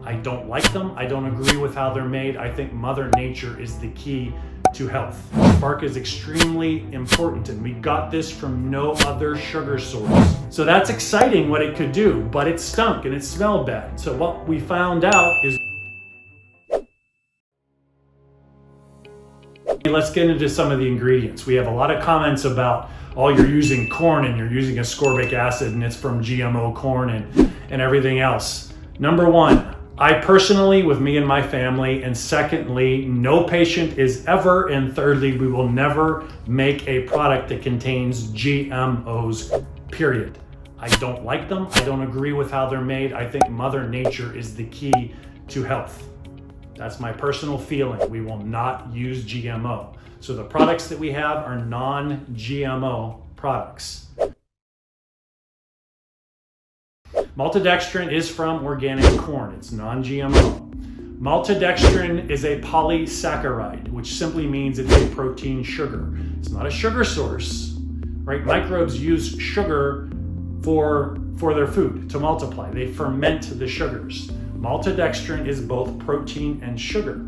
I don't like them. I don't agree with how they're made. I think Mother Nature is the key to health. Spark is extremely important, and we got this from no other sugar source. So that's exciting what it could do, but it stunk and it smelled bad. So what we found out is, let's get into some of the ingredients. We have a lot of comments about, oh, you're using corn and you're using ascorbic acid and it's from GMO corn and everything else. Number one, I personally, with me and my family, and secondly, no patient is ever, and thirdly, we will never make a product that contains GMOs, period. I don't like them. I don't agree with how they're made. I think Mother Nature is the key to health. That's my personal feeling. We will not use GMO. So the products that we have are non-GMO products. Maltodextrin is from organic corn. It's non-GMO. Maltodextrin is a polysaccharide, which simply means it's a protein sugar. It's not a sugar source, right? Microbes use sugar for their food to multiply. They ferment the sugars. Maltodextrin is both protein and sugar.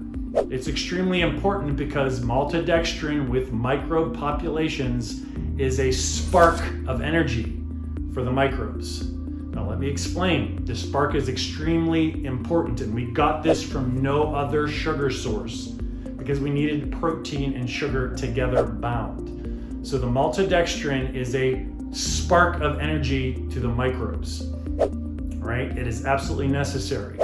It's extremely important because maltodextrin with microbe populations is a spark of energy for the microbes. Now let me explain. The spark is extremely important, and we got this from no other sugar source because we needed protein and sugar together bound. So the maltodextrin is a spark of energy to the microbes, right? It is absolutely necessary.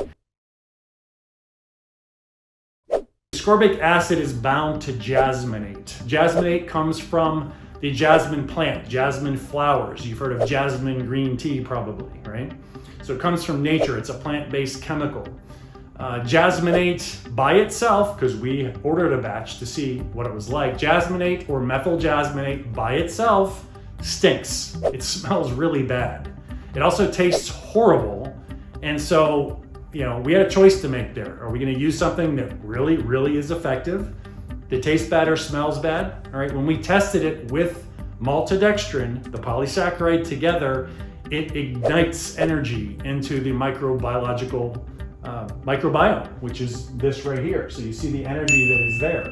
Ascorbic acid is bound to jasminate. Jasminate comes from the jasmine plant, jasmine flowers. You've heard of jasmine green tea probably, right? So it comes from nature. It's a plant-based chemical. Jasminate by itself, because we ordered a batch to see what it was like, jasminate or methyl jasminate by itself stinks. It smells really bad. It also tastes horrible. And so, we had a choice to make there. Are we going to use something that really, really is effective, that tastes bad or smells bad? All right, when we tested it with maltodextrin, the polysaccharide together, it ignites energy into the microbiome, which is this right here. So you see the energy that is there.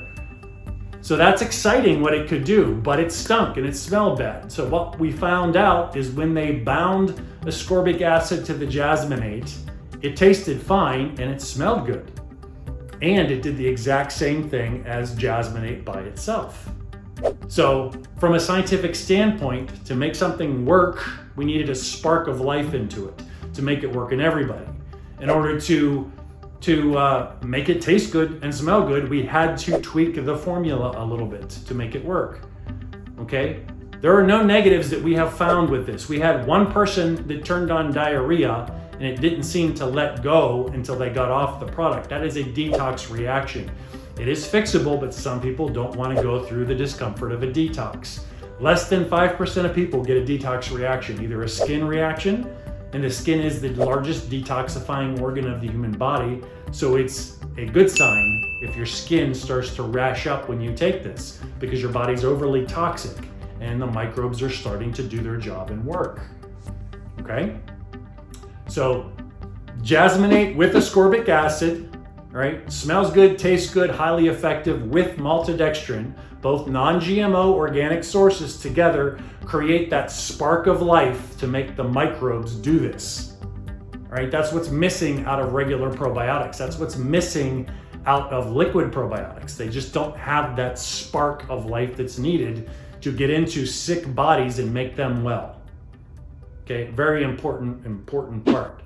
So that's exciting what it could do, but it stunk and it smelled bad. So what we found out is when they bound ascorbic acid to the jasminate, it tasted fine and it smelled good. And it did the exact same thing as jasminate by itself. So from a scientific standpoint, to make something work, we needed a spark of life into it to make it work in everybody. In order to make it taste good and smell good, we had to tweak the formula a little bit to make it work, okay? There are no negatives that we have found with this. We had one person that turned on diarrhea and it didn't seem to let go until they got off the product. That is a detox reaction. It is fixable, but some people don't want to go through the discomfort of a detox. Less than 5% of people get a detox reaction, either a skin reaction, and the skin is the largest detoxifying organ of the human body, so it's a good sign if your skin starts to rash up when you take this, because your body's overly toxic and the microbes are starting to do their job and work, okay? So jasminate with ascorbic acid, right? Smells good, tastes good, highly effective with maltodextrin. Both non-GMO organic sources together create that spark of life to make the microbes do this, right? That's what's missing out of regular probiotics. That's what's missing out of liquid probiotics. They just don't have that spark of life that's needed to get into sick bodies and make them well. Okay, very important part.